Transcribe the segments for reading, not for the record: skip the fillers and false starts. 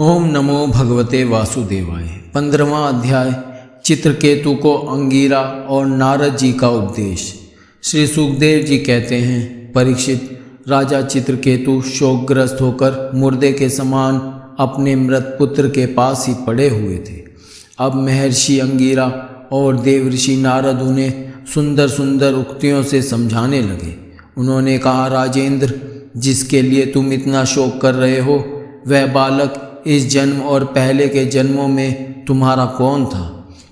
ओम नमो भगवते वासुदेवाय। 15वां अध्याय चित्रकेतु को अंगीरा और नारद जी का उपदेश। श्री सुखदेव जी कहते हैं, परीक्षित, राजा चित्रकेतु शोकग्रस्त होकर मुर्दे के समान अपने मृत पुत्र के पास ही पड़े हुए थे। अब महर्षि अंगीरा और देवऋषि नारद उन्हें सुंदर सुंदर उक्तियों से समझाने लगे। उन्होंने कहा, राजेंद्र, जिसके लिए तुम इतना शोक कर रहे हो, वह बालक इस जन्म और पहले के जन्मों में तुम्हारा कौन था,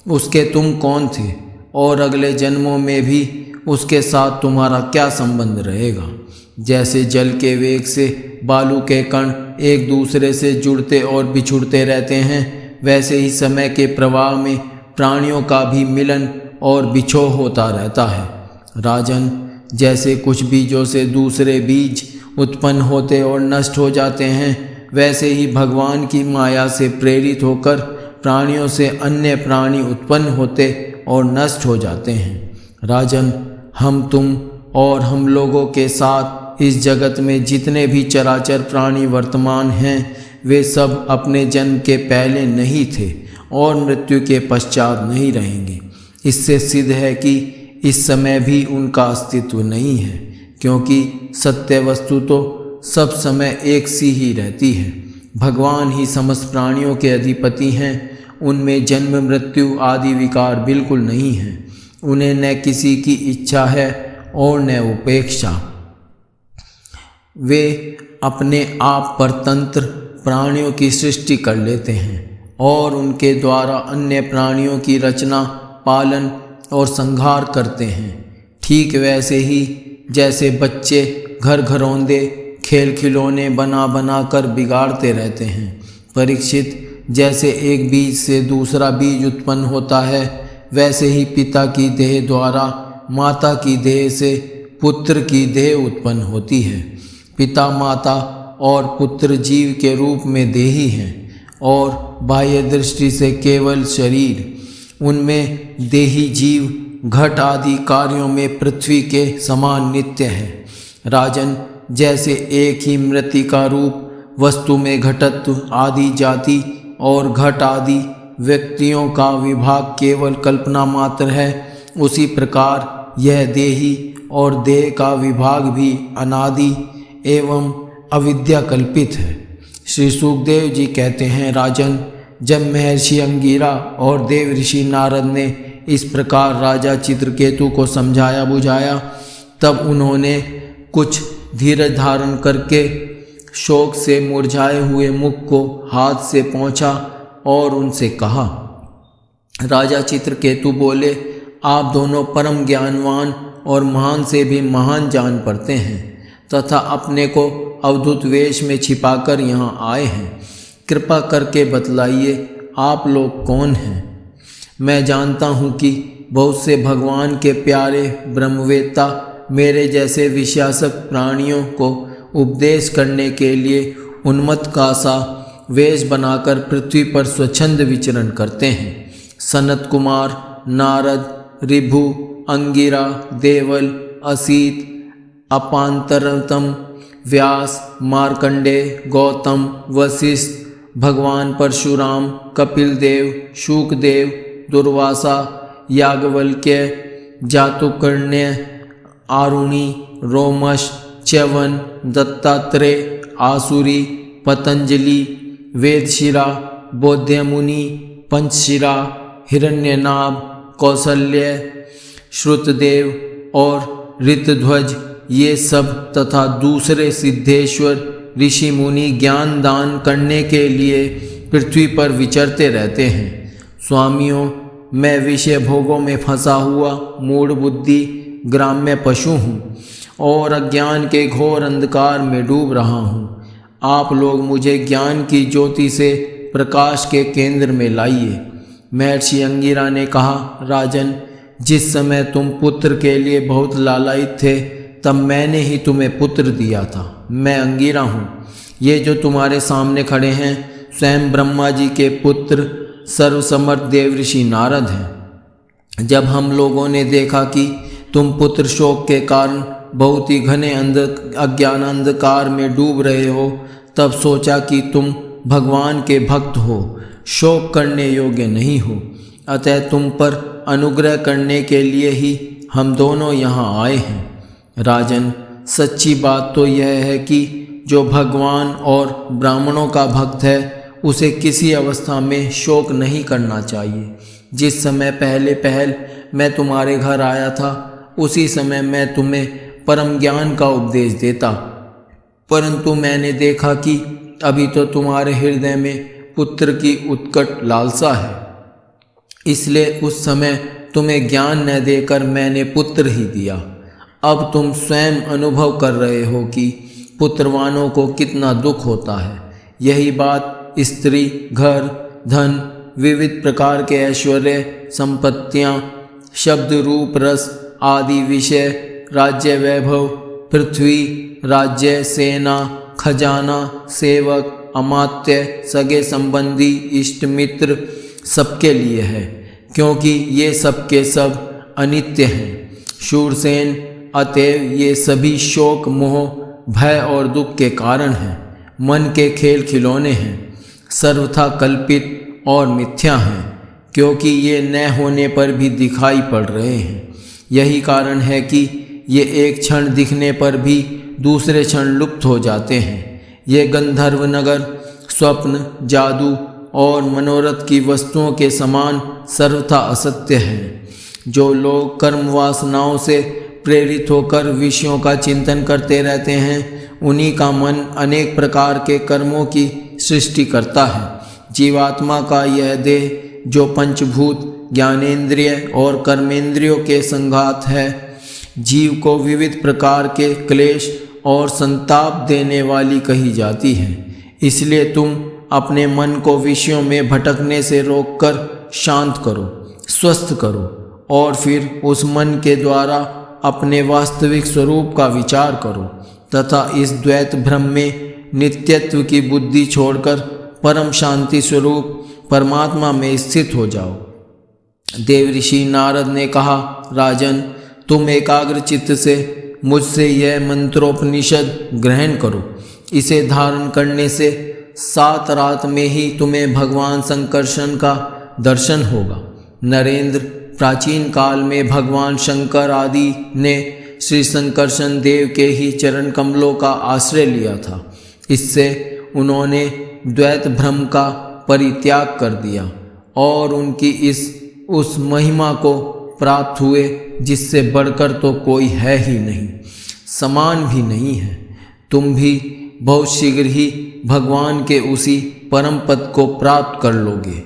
उसके तुम कौन थे, और अगले जन्मों में भी उसके साथ तुम्हारा क्या संबंध रहेगा। जैसे जल के वेग से बालू के कण एक दूसरे से जुड़ते और बिछुड़ते रहते हैं, वैसे ही समय के प्रवाह में प्राणियों का भी मिलन और बिछोह होता रहता है। राजन, जैसे कुछ बीजों से दूसरे बीज उत्पन्न होते और नष्ट हो जाते हैं, वैसे ही भगवान की माया से प्रेरित होकर प्राणियों से अन्य प्राणी उत्पन्न होते और नष्ट हो जाते हैं। राजन, हम तुम और हम लोगों के साथ इस जगत में जितने भी चराचर प्राणी वर्तमान हैं, वे सब अपने जन्म के पहले नहीं थे और मृत्यु के पश्चात नहीं रहेंगे। इससे सिद्ध है कि इस समय भी उनका अस्तित्व नहीं है, क्योंकि सत्य वस्तु तो सब समय एक सी ही रहती है। भगवान ही समस्त प्राणियों के अधिपति हैं। उनमें जन्म मृत्यु आदि विकार बिल्कुल नहीं हैं। उन्हें न किसी की इच्छा है और न उपेक्षा। वे अपने आप परतंत्र प्राणियों की सृष्टि कर लेते हैं और उनके द्वारा अन्य प्राणियों की रचना, पालन और संहार करते हैं। ठीक वैसे ही जैसे बच्चे घर घरौंदे खेल खिलौने बना बना कर बिगाड़ते रहते हैं। परीक्षित, जैसे एक बीज से दूसरा बीज उत्पन्न होता है, वैसे ही पिता की देह द्वारा माता की देह से पुत्र की देह उत्पन्न होती है। पिता, माता और पुत्र जीव के रूप में देही हैं और बाह्य दृष्टि से केवल शरीर। उनमें देही जीव घट आदि कार्यों में पृथ्वी के समान नित्य है। राजन, जैसे एक ही मृत्तिका रूप वस्तु में घटत्व आदि जाति और घट आदि व्यक्तियों का विभाग केवल कल्पना मात्र है, उसी प्रकार यह देही और देह का विभाग भी अनादि एवं अविद्या कल्पित है। श्री सुखदेव जी कहते हैं, राजन, जब महर्षि अंगीरा और देवऋषि नारद ने इस प्रकार राजा चित्रकेतु को समझाया बुझाया, तब उन्होंने कुछ धीरज धारण करके शोक से मुरझाए हुए मुख को हाथ से पोंछा और उनसे कहा। राजा चित्रकेतु बोले, आप दोनों परम ज्ञानवान और महान से भी महान जान पड़ते हैं तथा अपने को अवधूत वेश में छिपाकर यहाँ आए हैं। कृपा करके बतलाइए, आप लोग कौन हैं? मैं जानता हूँ कि बहुत से भगवान के प्यारे ब्रह्मवेत्ता मेरे जैसे विश्वासक प्राणियों को उपदेश करने के लिए उन्मत्त का सा वेश बनाकर पृथ्वी पर स्वच्छंद विचरण करते हैं। सनत कुमार, नारद, ऋभु, अंगिरा, देवल, असीत, अपांतरतम, व्यास, मार्कंडे, गौतम, वशिष्ठ, भगवान परशुराम, कपिल देव, शुकदेव, दुर्वासा, याज्ञवल्क्य, जातुकर्ण्य, आरुणि, रोमश, च्यवन, दत्तात्रेय, आसुरी, पतंजलि, वेदशिरा, बौद्धमुनि, पंचशिरा, हिरण्यनाभ, कौसल्य, श्रुतदेव और ऋतध्वज, ये सब तथा दूसरे सिद्धेश्वर ऋषि मुनि ज्ञान दान करने के लिए पृथ्वी पर विचरते रहते हैं। स्वामियों, मैं विषय भोगों में फंसा हुआ मूढ़ बुद्धि ग्राम्य पशु हूँ और अज्ञान के घोर अंधकार में डूब रहा हूँ। आप लोग मुझे ज्ञान की ज्योति से प्रकाश के केंद्र में लाइए। महर्षि अंगिरा ने कहा, राजन, जिस समय तुम पुत्र के लिए बहुत लालायित थे, तब मैंने ही तुम्हें पुत्र दिया था। मैं अंगिरा हूँ। ये जो तुम्हारे सामने खड़े हैं, स्वयं ब्रह्मा जी के पुत्र सर्वसमर्थ देवऋषि नारद हैं। जब हम लोगों ने देखा कि तुम पुत्र शोक के कारण बहुत ही घने अज्ञान अंधकार में डूब रहे हो, तब सोचा कि तुम भगवान के भक्त हो, शोक करने योग्य नहीं हो। अतः तुम पर अनुग्रह करने के लिए ही हम दोनों यहाँ आए हैं। राजन, सच्ची बात तो यह है कि जो भगवान और ब्राह्मणों का भक्त है उसे किसी अवस्था में शोक नहीं करना चाहिए। जिस समय पहल मैं तुम्हारे घर आया था उसी समय मैं तुम्हें परम ज्ञान का उपदेश देता, परंतु मैंने देखा कि अभी तो तुम्हारे हृदय में पुत्र की उत्कट लालसा है, इसलिए उस समय तुम्हें ज्ञान न देकर मैंने पुत्र ही दिया। अब तुम स्वयं अनुभव कर रहे हो कि पुत्रवानों को कितना दुख होता है। यही बात स्त्री, घर, धन, विविध प्रकार के ऐश्वर्य, संपत्तियाँ, शब्द, रूप, रस आदि विषय, राज्य, वैभव, पृथ्वी, राज्य, सेना, खजाना, सेवक, अमात्य, सगे संबंधी, इष्ट मित्र सबके लिए है, क्योंकि ये सब के सब अनित्य हैं। शूरसेन, अतएव ये सभी शोक, मोह, भय और दुख के कारण हैं, मन के खेल खिलौने हैं, सर्वथा कल्पित और मिथ्या हैं, क्योंकि ये न होने पर भी दिखाई पड़ रहे हैं। यही कारण है कि ये एक क्षण दिखने पर भी दूसरे क्षण लुप्त हो जाते हैं। ये गंधर्व नगर स्वप्न, जादू और मनोरथ की वस्तुओं के समान सर्वथा असत्य हैं। जो लोग कर्म वासनाओं से प्रेरित होकर विषयों का चिंतन करते रहते हैं, उन्हीं का मन अनेक प्रकार के कर्मों की सृष्टि करता है। जीवात्मा का यह देह जो पंचभूत, ज्ञानेंद्रिय और कर्मेंद्रियों के संघात है, जीव को विविध प्रकार के क्लेश और संताप देने वाली कही जाती है। इसलिए तुम अपने मन को विषयों में भटकने से रोककर शांत करो, स्वस्थ करो और फिर उस मन के द्वारा अपने वास्तविक स्वरूप का विचार करो तथा इस द्वैत भ्रम में नित्यत्व की बुद्धि छोड़कर परम शांति स्वरूप परमात्मा में स्थित हो जाओ। देवऋषि नारद ने कहा, राजन, तुम एकाग्र चित्त से मुझसे यह मंत्रोपनिषद ग्रहण करो। इसे धारण करने से 7 रात में ही तुम्हें भगवान संकर्षण का दर्शन होगा। नरेंद्र, प्राचीन काल में भगवान शंकर आदि ने श्री संकर्षण देव के ही चरण कमलों का आश्रय लिया था। इससे उन्होंने द्वैत भ्रम का परित्याग कर दिया और उनकी उस महिमा को प्राप्त हुए जिससे बढ़कर तो कोई है ही नहीं, समान भी नहीं है। तुम भी बहुत शीघ्र ही भगवान के उसी परम पद को प्राप्त कर लोगे।